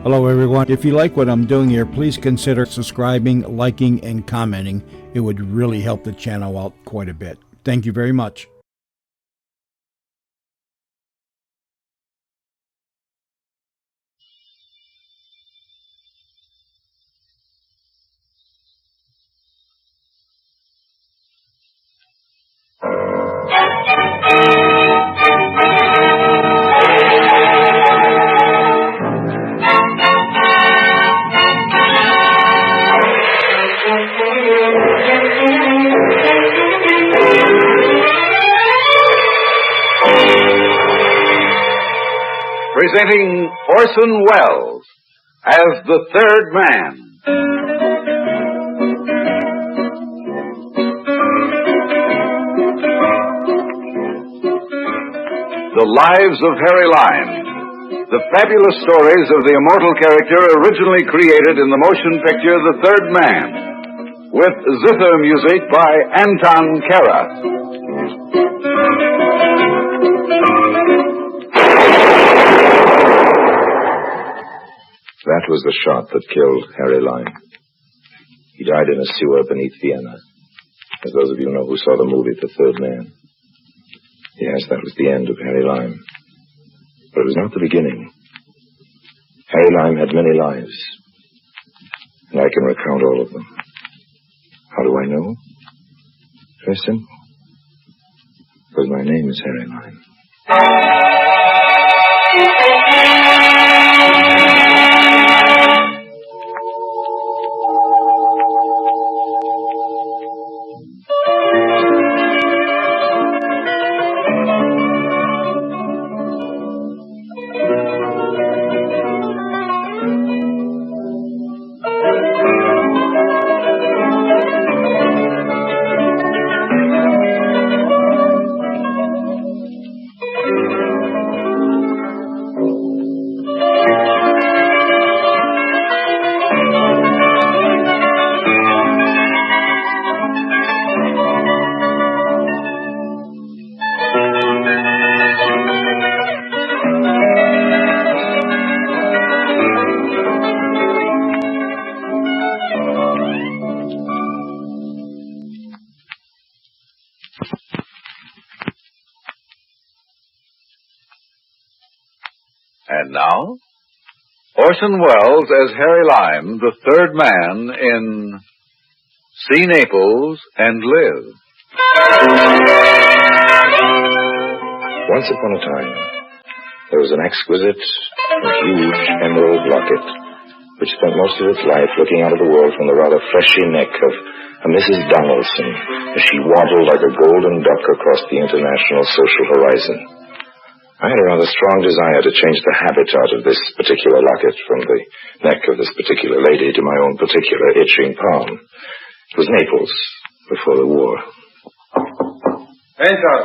Hello everyone. If you like what I'm doing here, please consider subscribing, liking, and commenting. It would really help the channel out quite a bit. Thank you very much. Presenting Orson Welles as the Third Man. The Lives of Harry Lime. The fabulous stories of the immortal character originally created in the motion picture The Third Man, with zither music by Anton Karas. That was the shot that killed Harry Lime. He died in a sewer beneath Vienna. As those of you know who saw the movie The Third Man. Yes, that was the end of Harry Lime. But it was not the beginning. Harry Lime had many lives. And I can recount all of them. How do I know? Very simple. Because my name is Harry Lime. And now, Orson Welles as Harry Lime, the Third Man in See Naples and Live. Once upon a time, there was an exquisite, huge emerald locket, which spent most of its life looking out of the world from the rather fleshy neck of a Mrs. Donaldson as she waddled like a golden duck across the international social horizon. I had a rather strong desire to change the habitat of this particular locket from the neck of this particular lady to my own particular itching palm. It was Naples, before the war. Enter.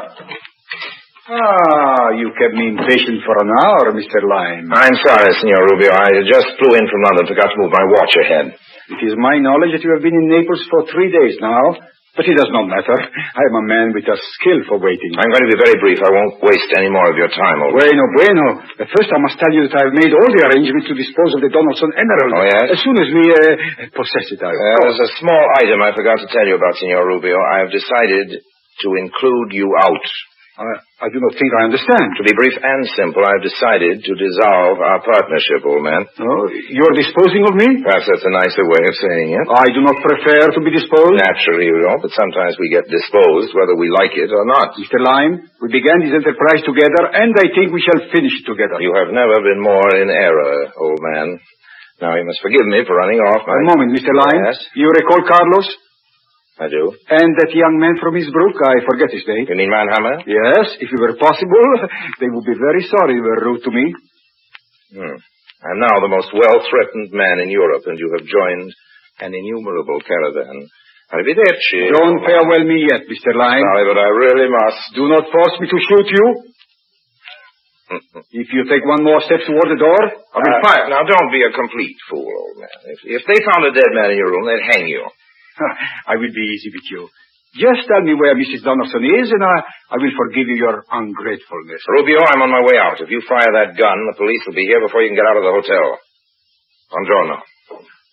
You kept me impatient for an hour, Mr. Lime. I'm sorry, Signor Rubio. I just flew in from London, forgot to move my watch ahead. It is my knowledge that you have been in Naples for 3 days now. But it does not matter. I am a man with a skill for waiting. I'm going to be very brief. I won't waste any more of your time. Bueno. But first I must tell you that I have made all the arrangements to dispose of the Donaldson Emerald. Oh, yes? As soon as we possess it, There's a small item I forgot to tell you about, Signor Rubio. I have decided to include you out. I do not think I understand. To be brief and simple, I've decided to dissolve our partnership, old man. Oh, you're disposing of me? Perhaps that's a nicer way of saying it. I do not prefer to be disposed. Naturally you don't, but sometimes we get disposed whether we like it or not. Mr. Lime, we began this enterprise together, and I think we shall finish it together. You have never been more in error, old man. Now, you must forgive me for running off. A moment, Mr. Lime. Yes? You recall Carlos? I do. And that young man from Innsbruck, I forget his name. You mean Mannheimer? Yes, if it were possible, they would be very sorry you were rude to me. I'm now the most well-threatened man in Europe, and you have joined an innumerable caravan. Arrivederci. Don't farewell me yet, Mr. Lime. Sorry, but I really must. Do not force me to shoot you. If you take one more step toward the door, I will fire. Now, don't be a complete fool, old man. If they found a dead man in your room, they'd hang you. I will be easy with you. Just tell me where Mrs. Donaldson is, and I will forgive you your ungratefulness. Rubio, I'm on my way out. If you fire that gun, the police will be here before you can get out of the hotel. Buongiorno.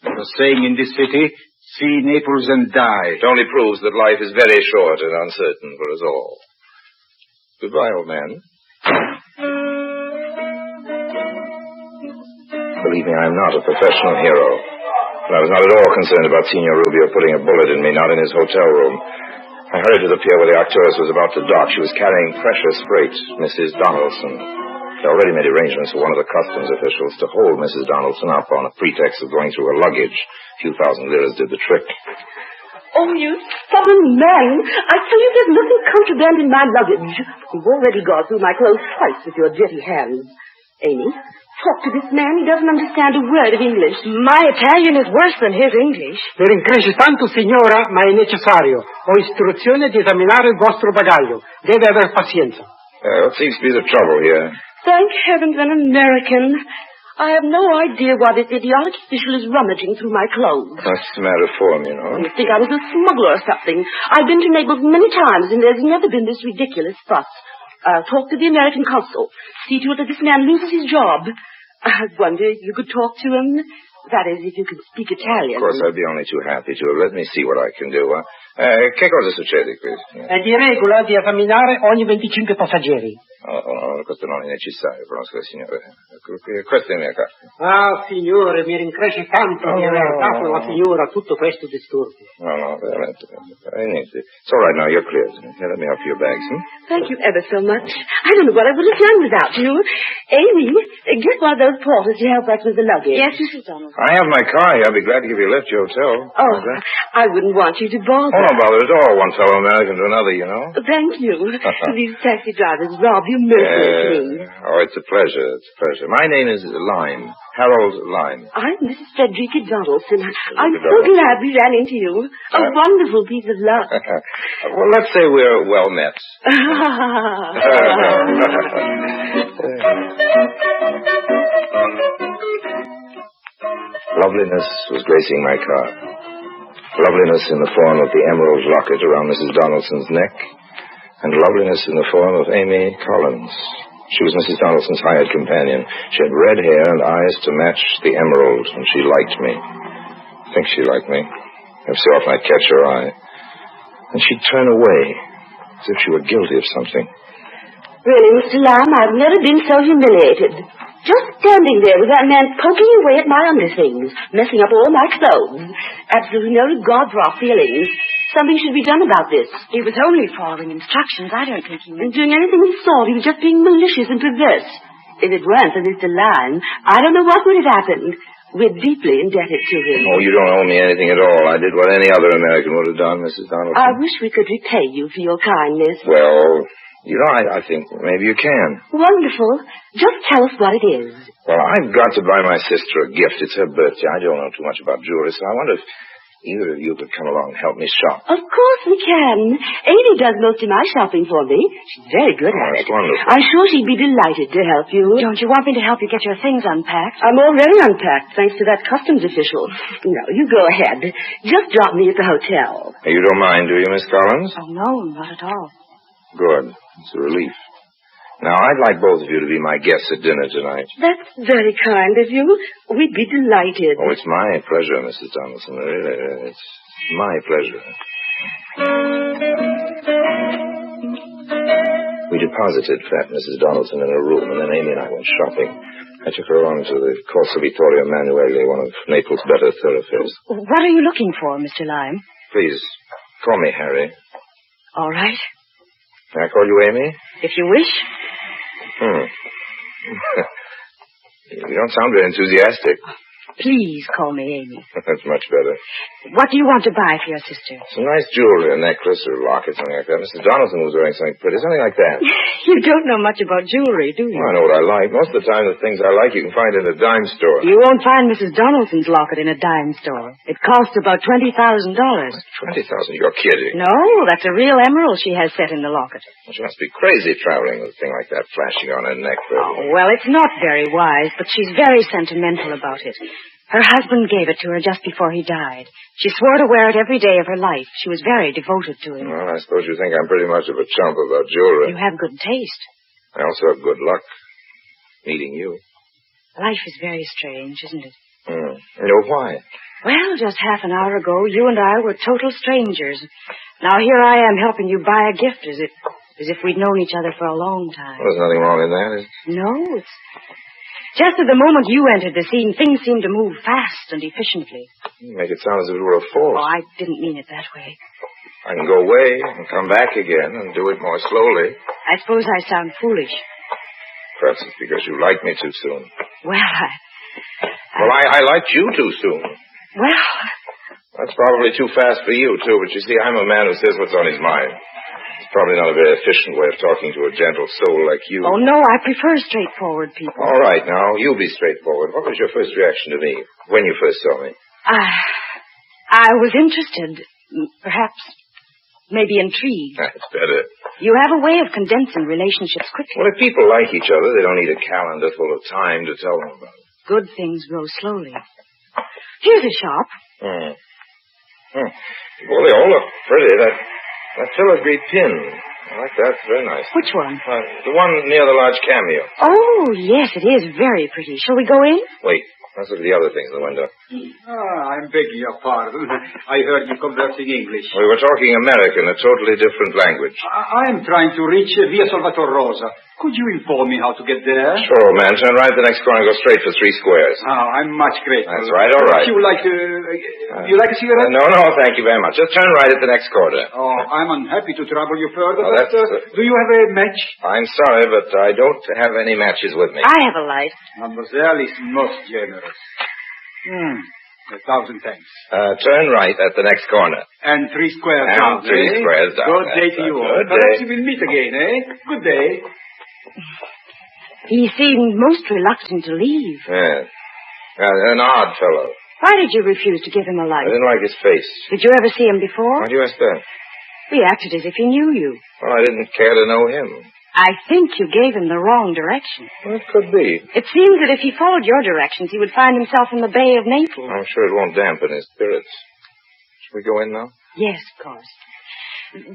The saying in this city, see Naples and die. It only proves that life is very short and uncertain for us all. Goodbye, old man. Believe me, I am not a professional hero. But I was not at all concerned about Signor Rubio putting a bullet in me, not in his hotel room. I hurried to the pier where the Arcturus was about to dock. She was carrying precious freight, Mrs. Donaldson. They already made arrangements for one of the customs officials to hold Mrs. Donaldson up on a pretext of going through her luggage. A few thousand liras did the trick. Oh, you stubborn man. I tell you there's nothing contraband in my luggage. You've already gone through my clothes twice with your dirty hands. Amy, talk to this man. He doesn't understand a word of English. My Italian is worse than his English. Per incresce tanto, signora, ma è necessario. Ho istruzione di esaminare il vostro bagaglio. Deve aver pazienza. What seems to be the trouble here? Thank heavens, an American. I have no idea why this idiotic official is rummaging through my clothes. What's the matter for him, you know? You think I was a smuggler or something. I've been to Naples many times, and there's never been this ridiculous fuss. I'll talk to the American consul. See to it that this man loses his job. I wonder if you could talk to him. That is, if you could speak Italian. Of course, I'd be only too happy to. Let me see what I can do. Che cosa succede qui? È di regola di esaminare ogni 25 passeggeri. Questo non è necessario, conosco il signore. Questa è la mia carta. Ah, signore, mi rincresce tanto di aver dato alla signora tutto questo disturbo. No, veramente. Niente. It's all right now, you're clear. Here, let me help your bags, Thank you ever so much. I don't know what I would have done without you. Amy, get one of those porters to help us with the luggage. Yes, Mrs. Donaldson. I have my car here. I'll be glad to give you a lift to your hotel. Oh, I wouldn't want you to bother. Oh, don't bother at all. One fellow American to another, you know. Thank you. These taxi drivers rob you mercilessly. Oh, it's a pleasure. It's a pleasure. My name is Lime. Harold Lime. I'm Mrs. Frederica Donaldson. I'm so glad we ran into you. A wonderful piece of luck. Well, let's say we're well met. Loveliness was gracing my car. Loveliness in the form of the emerald locket around Mrs. Donaldson's neck, and loveliness in the form of Amy Collins. She was Mrs. Donaldson's hired companion. She had red hair and eyes to match the emerald, and she liked me. I think she liked me. Every so often I'd catch her eye. And she'd turn away, as if she were guilty of something. Really, Mr. Lime, I've never been so humiliated. Just standing there with that man poking away at my underthings, messing up all my clothes. Absolutely no regard for our feelings. Something should be done about this. He was only following instructions. I don't think he was. And doing anything he saw, he was just being malicious and perverse. If it weren't for Mr. Lime, I don't know what would have happened. We're deeply indebted to him. Oh, you don't owe me anything at all. I did what any other American would have done, Mrs. Donaldson. I wish we could repay you for your kindness. Well, you know, I think maybe you can. Wonderful. Just tell us what it is. Well, I've got to buy my sister a gift. It's her birthday. I don't know too much about jewelry, so I wonder if either of you could come along and help me shop. Of course we can. Amy does most of my shopping for me. She's very good at it. That's wonderful. I'm sure she'd be delighted to help you. Don't you want me to help you get your things unpacked? I'm already unpacked, thanks to that customs official. No, you go ahead. Just drop me at the hotel. You don't mind, do you, Miss Collins? Oh, no, not at all. Good. It's a relief. Now, I'd like both of you to be my guests at dinner tonight. That's very kind of you. We'd be delighted. Oh, it's my pleasure, Mrs. Donaldson. Really, it's my pleasure. We deposited fat Mrs. Donaldson in her room, and then Amy and I went shopping. I took her on to the Corso Vittorio Emanuele, one of Naples' better thoroughfares. What are you looking for, Mr. Lime? Please, call me Harry. All right. Can I call you Amy? If you wish. You don't sound very enthusiastic. Please call me Amy. That's much better. What do you want to buy for your sister? Some nice jewelry, a necklace or a locket, something like that. Mrs. Donaldson was wearing something pretty, something like that. You don't know much about jewelry, do you? Well, I know what I like. Most of the time, the things I like you can find in a dime store. You won't find Mrs. Donaldson's locket in a dime store. It costs about $20,000. $20,000? You're kidding. No, that's a real emerald she has set in the locket. Well, she must be crazy traveling with a thing like that flashing on her neck. Oh, well, it's not very wise, but she's very sentimental about it. Her husband gave it to her just before he died. She swore to wear it every day of her life. She was very devoted to him. Well, I suppose you think I'm pretty much of a chump about jewelry. You have good taste. I also have good luck meeting you. Life is very strange, isn't it? Why? Well, just half an hour ago, you and I were total strangers. Now here I am helping you buy a gift as if we'd known each other for a long time. Well, there's nothing wrong in that, is there? No, it's just at the moment you entered the scene, things seemed to move fast and efficiently. You make it sound as if it were a force. Oh, I didn't mean it that way. I can go away and come back again and do it more slowly. I suppose I sound foolish. Perhaps it's because you like me too soon. Well, I liked you too soon. Well... That's probably too fast for you, too, but you see, I'm a man who says what's on his mind. It's probably not a very efficient way of talking to a gentle soul like you. Oh, no, I prefer straightforward people. All right, now, you be straightforward. What was your first reaction to me when you first saw me? I was interested, perhaps, maybe intrigued. That's better. You have a way of condensing relationships quickly. Well, if people like each other, they don't need a calendar full of time to tell them about it. Good things grow slowly. Here's a shop. Well, they all look pretty. That filigree pin. I like that. It's very nice. Which one? The one near the large cameo. Oh, yes, it is very pretty. Shall we go in? Wait. Let's look at the other things in the window. I'm begging your pardon. I heard you conversing English. We were talking American, a totally different language. I am trying to reach Via Salvatore Rosa. Could you inform me how to get there? Sure, old man. Turn right at the next corner and go straight for 3 squares. I'm much grateful. That's right, all right. Would you like to... you like a cigarette? No, thank you very much. Just turn right at the next corner. Oh, I'm unhappy to trouble you further. Oh, but, do you have a match? I'm sorry, but I don't have any matches with me. I have a light. Mademoiselle is most generous. 1,000 thanks. Turn right at the next corner. And 3 squares and down, 3 squares down. Good day to you all. Good Perhaps day. we will meet again, eh? Good day. He seemed most reluctant to leave. Yes. An odd fellow. Why did you refuse to give him a I light? didn't like his face. Did you ever see him before? Why do you ask that? He acted as if he knew you. Well, I didn't care to know him. I think you gave him the wrong direction. Well, it could be. It seems that if he followed your directions, he would find himself in the Bay of Naples. I'm sure it won't dampen his spirits. Shall we go in now? Yes, of course.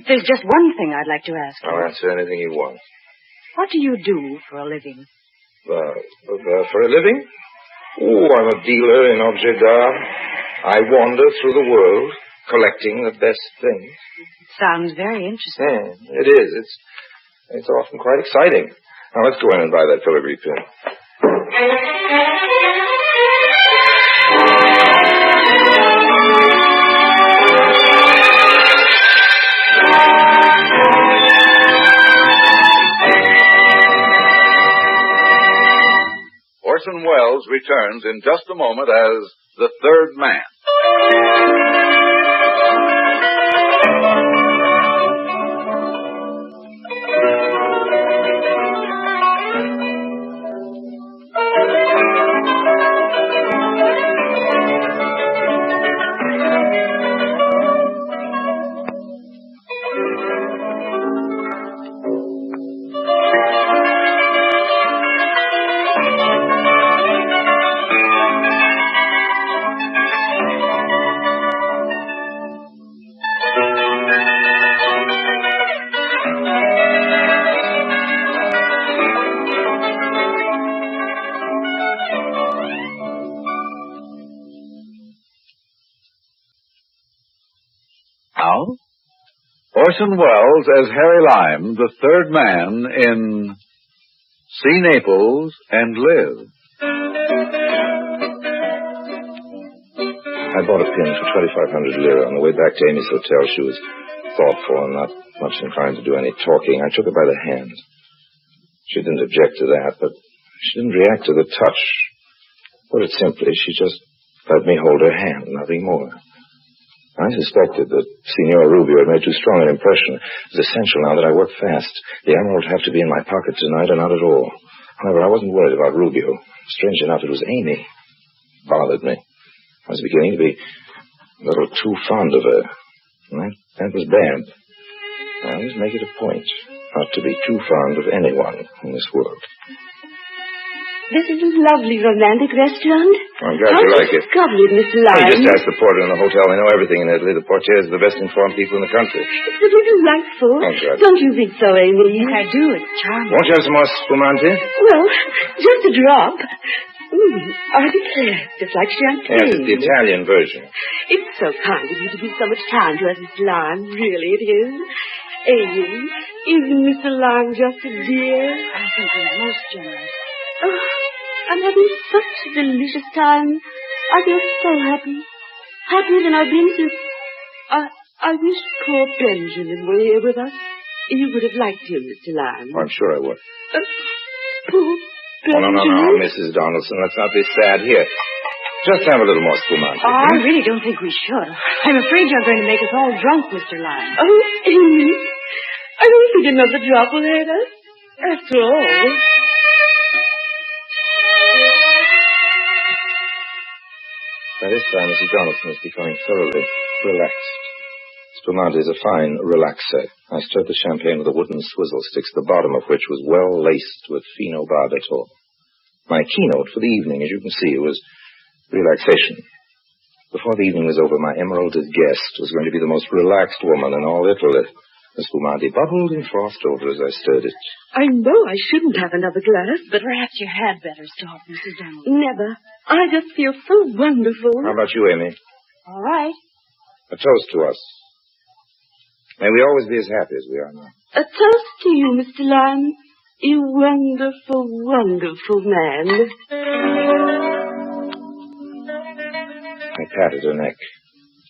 There's just one thing I'd like to ask you. I'll answer anything you want. What do you do for a living? For a living? Oh, I'm a dealer in objets d'art. I wander through the world, collecting the best things. Sounds very interesting. It is. It's often quite exciting. Now, let's go in and buy that filigree pin. Orson Welles returns in just a moment as the third man. Now, Orson Welles as Harry Lime, the third man in See Naples and Live. I bought a pin for 2,500 lira. On the way back to Amy's hotel, she was thoughtful and not much inclined to do any talking. I took her by the hand. She didn't object to that, but she didn't react to the touch. Put it simply, she just let me hold her hand, nothing more. I suspected that Signor Rubio had made too strong an impression. It was essential now that I work fast. The emerald would have to be in my pocket tonight or not at all. However, I wasn't worried about Rubio. Strange enough, it was Amy. It bothered me. I was beginning to be a little too fond of her. And that was bad. I always make it a point not to be too fond of anyone in this world. This is a lovely romantic restaurant. I'm glad you like it. Discovered it, Mr. I Lyon. just asked the porter in the hotel. They know everything in Italy. The portiers are the best informed people in the country. It's really delightful. I'm glad. Don't you think so, Amy? Yes, I do. It's charming. Won't you have some more spumante? Well, just a drop. I declare, just like champagne. Yes, it's the Italian version. It's so kind of you to give so much time to us, Mr. Lime. Really, it is. Amy, isn't Mr. Lime just a dear? I think he's most generous. Oh, I'm having such a delicious time. I feel so happy. Happier than I've been since... I wish poor Benjamin were here with us. You would have liked him, Mr. Lime. Oh, I'm sure I would. Poor Benjamin. No, Mrs. Donaldson. Let's not be sad. Here. Just have a little more spumante. Oh, I really don't think we should. I'm afraid you're going to make us all drunk, Mr. Lime. Oh, Amy, I don't think another drop will hurt us. After all... By this time, Mrs. Donaldson was becoming thoroughly relaxed. Spumante is a fine relaxer. I stirred the champagne with a wooden swizzle sticks, the bottom of which was well laced with phenobarbital. My keynote for the evening, as you can see, was relaxation. Before the evening was over, my emeralded guest was going to be the most relaxed woman in all Italy. The spumante bubbled and frothed over as I stirred it. I know I shouldn't have another glass, but Perhaps you had better stop, Mrs. Donald. never. I just feel so wonderful. How about you, Amy? All right. A toast to us. May we always be as happy as we are now. A toast to you, Mr. Lime. You wonderful, wonderful man. I patted her neck.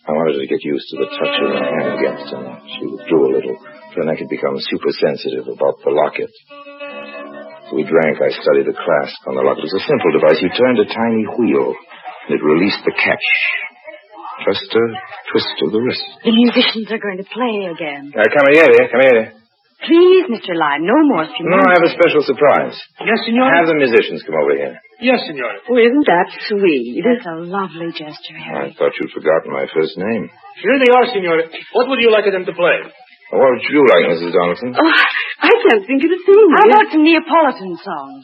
I wanted her to get used to the touch of my hand against her. She withdrew a little. Her neck had become super-sensitive about the locket. As we drank, I studied the clasp on the locket. It was a simple device. You turned a tiny wheel, and it released the catch. Just a twist of the wrist. The musicians are going to play again. Cameriere, cameriere. Please, Mr. Lime, no more No, spumante. I have a special surprise. Yes, signore? Have the musicians come over here. Yes, signore. Oh, isn't that sweet? That's a lovely gesture, Harry. I thought you'd forgotten my first name. Here they are, signore. What would you like them to play? What would you like, Mrs. Donaldson? Oh, I can't think of a thing. How about some Neapolitan songs?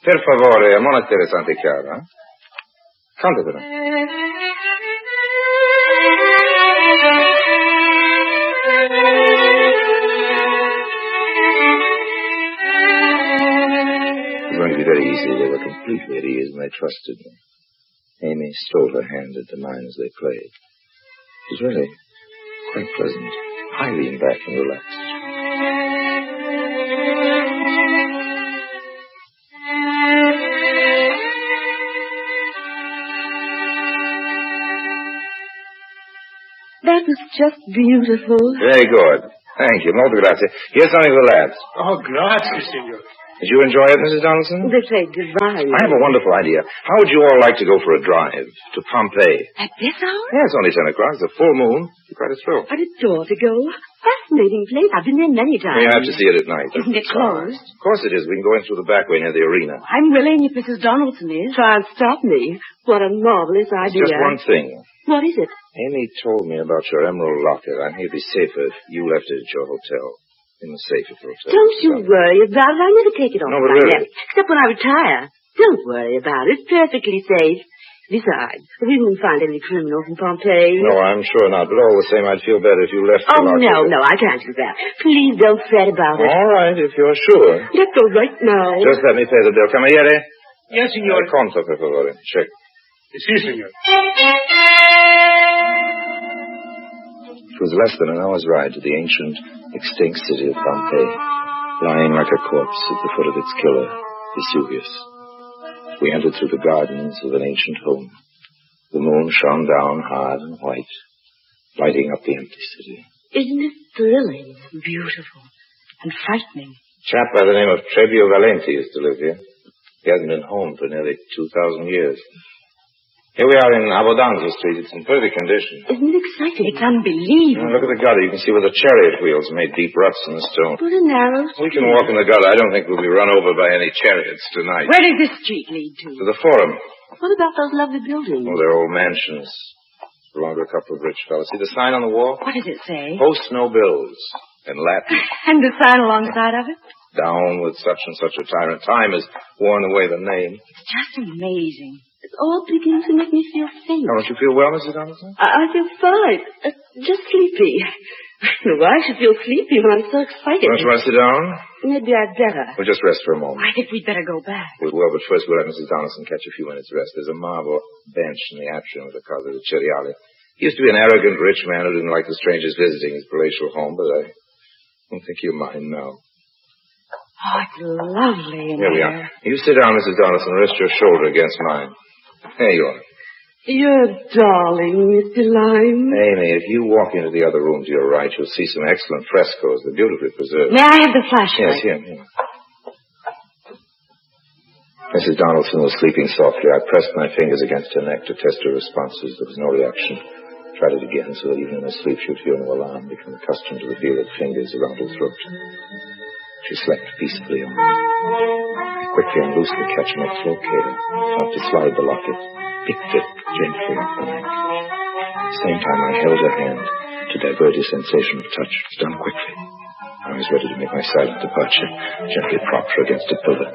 Per favore, Monastere Santa Chiara. Cantatela. It was going to be very easy. They were completely at ease, and they trusted me. Amy stole her hand into mine as they played. It was really quite pleasant. I leaned back and relaxed. That was just beautiful. Very good. Thank you. Molto grazie. Here's something for the lads. Oh, grazie, signore. Did you enjoy it, Mrs. Donaldson? They played divine. I have a wonderful idea. How would you all like to go for a drive to Pompeii? At this hour? Yeah, it's only 10 o'clock. It's a full moon. You're quite a thrill. I'd adore to go. Fascinating place. I've been there many times. You have to see it at night. Isn't it closed? Of course it is. We can go in through the back way near the arena. I'm willing if Mrs. Donaldson is. Try and stop me. What a marvelous idea. Just one thing. What is it? Amy told me about your emerald locket. I think it'd be safer if you left it at your hotel. In the safe at the hotel. Don't you worry about it. I never take it off. No, but like really. that, except when I retire. Don't worry about it. It's perfectly safe. Besides, we won't find any criminals in Pompeii. No, I'm sure not. But all the same, I'd feel better if you left the Oh, locket. no, I can't do that. Please don't fret about it. All right, if you're sure. Let's go right now. Just let me pay the bill. Cameriere? Yes, signore. Conto, per favore. Check. Si, signore. It was less than an hour's ride to the ancient, extinct city of Pompeii, lying like a corpse at the foot of its killer, Vesuvius. We entered through the gardens of an ancient home. The moon shone down hard and white, lighting up the empty city. Isn't it thrilling? Beautiful and frightening. A chap by the name of Trebio Valenti used to live here. He hasn't been home for nearly 2,000 years. Here we are in Abbondanza Street. It's in perfect condition. Isn't it exciting? It's unbelievable. Look at the gutter. You can see where the chariot wheels made deep ruts in the stone. What a narrow We can walk in the gutter. I don't think we'll be run over by any chariots tonight. Where does this street lead to? To the Forum. What about those lovely buildings? Oh, they're old mansions. Belong to a couple of rich fellows. See the sign on the wall? What does it say? Post no bills. In Latin. And the sign alongside of it? Down with such and such a tyrant. Time has worn away the name. It's just amazing. It's all beginning to make me feel faint. Now, don't you feel well, Mrs. Donaldson? I feel fine. Just sleepy. Why should feel sleepy when I'm so excited? Don't you want to sit down? Maybe I'd better. We'll just rest for a moment. I think we'd better go back. We will, but first we'll let Mrs. Donaldson catch a few minutes' rest. There's a marble bench in the atrium of the Casa de Ceriali. He used to be an arrogant rich man who didn't like the strangers visiting his palatial home, but I don't think he'll mind now. Oh, it's lovely in Here we here. are. You sit down, Mrs. Donaldson, and rest your shoulder against mine. There you are. You're a darling, Mr. Lime. Amy, if you walk into the other room to your right, you'll see some excellent frescoes. They're beautifully preserved. May I have the flashlight? Yes, here. Mrs. Donaldson was sleeping softly. I pressed my fingers against her neck to test her responses. There was no reaction. Tried it again so that even in her sleep she would feel no alarm, become accustomed to the feel of fingers around her throat. She slept peacefully on. I quickly unloosed the catch on her throat cable, tried to slide the locket, picked it gently off her neck. At the same time, I held her hand to divert a sensation of touch. It was done quickly. I was ready to make my silent departure, gently propped her against a pillar.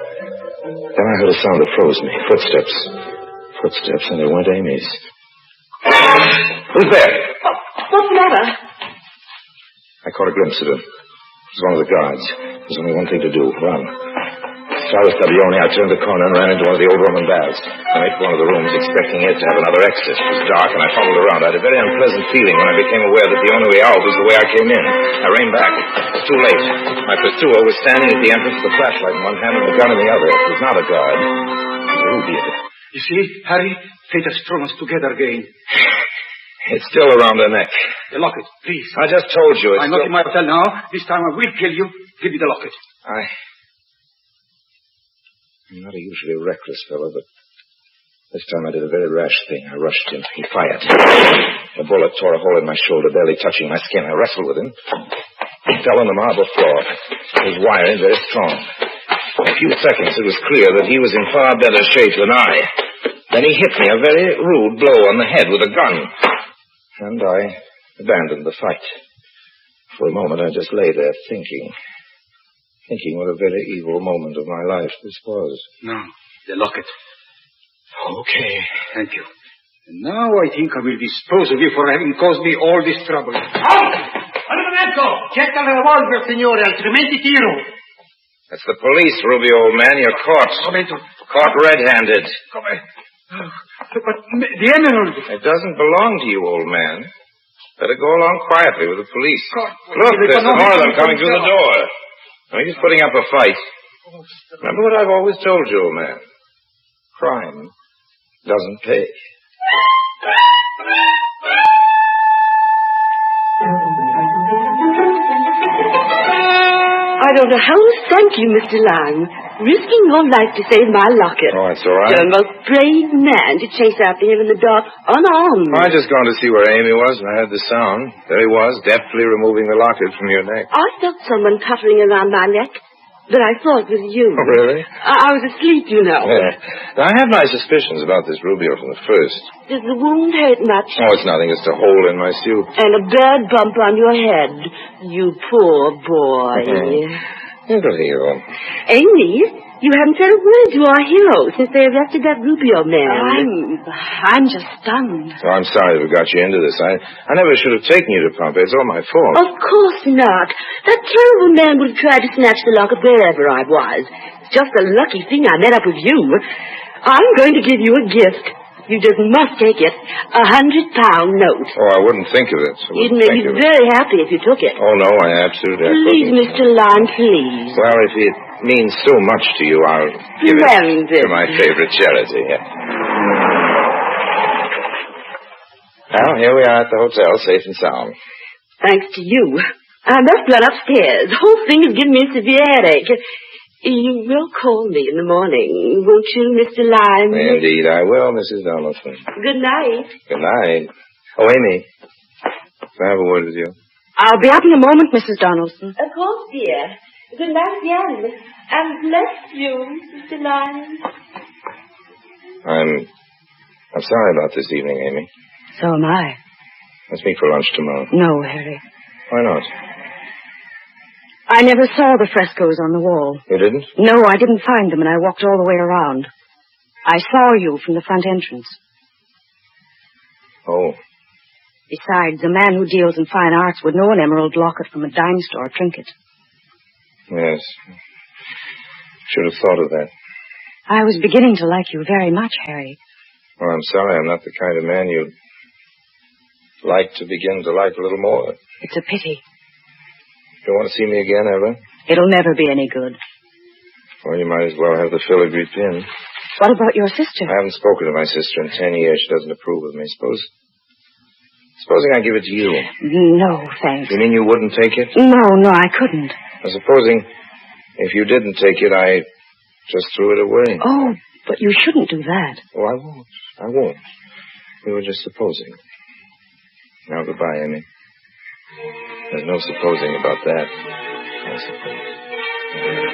Then I heard a sound that froze me. Footsteps. Footsteps, and they weren't Amy's. Who's there? What's the matter? I caught a glimpse of him. It was one of the guards. There was only one thing to do. Run. Silas Stabione, I turned the corner and ran into one of the old Roman baths. I made for one of the rooms, expecting it to have another exit. It was dark, and I followed around. I had a very unpleasant feeling when I became aware that the only way out was the way I came in. I reined back. It was too late. My pursuer was standing at the entrance with a flashlight in one hand and the gun in the other. It was not a guard. It was a ruby. You see, Harry, fate has thrown us together again. It's still around her neck. The locket, please. I just told you. I'm not in my hotel now. This time I will kill you. Give me the locket. I'm not a usually reckless fellow, but this time I did a very rash thing. I rushed him. He fired. A bullet tore a hole in my shoulder, barely touching my skin. I wrestled with him. He fell on the marble floor. His wiring very strong. In a few seconds, it was clear that he was in far better shape than I. Then he hit me a very rude blow on the head with a gun. And I abandoned the fight. For a moment, I just lay there thinking what a very evil moment of my life this was. No, the locket. Okay. Thank you. And now I think I will dispose of you for having caused me all this trouble. Halt! Armamento! Cerca il revolver, signore, altrimenti tiro. That's the police, Ruby, old man. You're caught. Momento. Caught red-handed. But the emerald. It doesn't belong to you, old man. Better go along quietly with the police. Look, there's some more of them coming through the door. They're just putting up a fight. Remember what I've always told you, old man. Crime doesn't pay. I don't know how to thank you, Mr. Lime. Risking your life to save my locket. Oh, that's all right. You're a most brave man to chase after him in the dark, unarmed. I just gone to see where Amy was, and I heard the sound. There he was, deftly removing the locket from your neck. I felt someone puttering around my neck, but I thought it was you. Oh, really? I was asleep, you know. Yeah. Now, I had my suspicions about this Rubio from the first. Does the wound hurt much? Oh, it's nothing. It's a hole in my suit. And a bird bump on your head. You poor boy. Little hero. Amy, you haven't said a word to our hero since they arrested that Rubio man. I'm just stunned. Oh, I'm sorry we got you into this. I never should have taken you to Pompeii. It's all my fault. Of course not. That terrible man would have tried to snatch the locket wherever I was. It's just a lucky thing I met up with you. I'm going to give you a gift. You just must take it. £100 note. Oh, I wouldn't think of it. You'd make me very happy if you took it. Oh, no, I absolutely Please, couldn't. Mr. Lime, please. Well, if it means so much to you, I'll give it to my favorite charity. Yeah. Well, here we are at the hotel, safe and sound. Thanks to you. I must run upstairs. The whole thing has given me a severe headache. You will call me in the morning, won't you, Mr. Lime? Indeed, I will, Mrs. Donaldson. Good night. Good night. Oh, Amy, can I have a word with you? I'll be up in a moment, Mrs. Donaldson. Of course, dear. Good night again. And bless you, Mr. Lime. I'm sorry about this evening, Amy. So am I. Let's meet for lunch tomorrow. No, Harry. Why not? I never saw the frescoes on the wall. You didn't? No, I didn't find them, and I walked all the way around. I saw you from the front entrance. Oh. Besides, a man who deals in fine arts would know an emerald locket from a dime store trinket. Yes. Should have thought of that. I was beginning to like you very much, Harry. Well, I'm sorry. I'm not the kind of man you'd like to begin to like a little more. It's a pity. You want to see me again, Evelyn? It'll never be any good. Well, you might as well have the filigree pin. What about your sister? I haven't spoken to my sister in 10 years. She doesn't approve of me. Supposing I give it to you. No, thanks. You mean you wouldn't take it? No, I couldn't. Well, supposing if you didn't take it, I just threw it away. Oh, but you shouldn't do that. Oh, I won't. We were just supposing. Now, goodbye, Amy. There's no supposing about that, I suppose.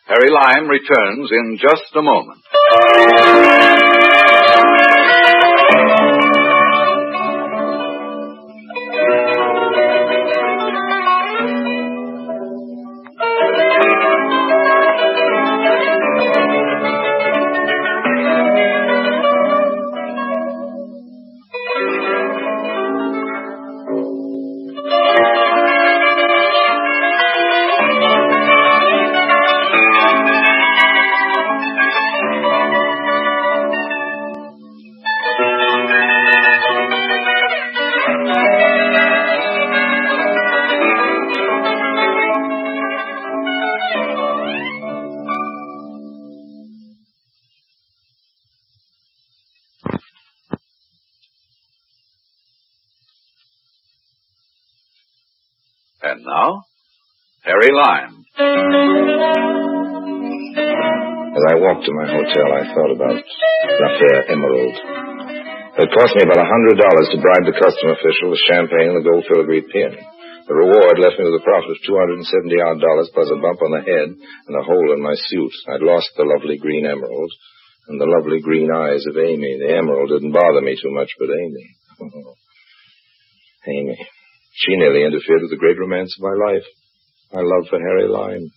Harry Lime returns in just a moment. And now, Harry Lime. As I walked to my hotel, I thought about L'Affaire Emerald. It cost me about $100 to bribe the custom official with champagne and the gold filigree pin. The reward left me with a profit of $270-odd plus a bump on the head and a hole in my suit. I'd lost the lovely green emerald and the lovely green eyes of Amy. The emerald didn't bother me too much, but Amy. Amy. She nearly interfered with the great romance of my life. My love for Harry Lime.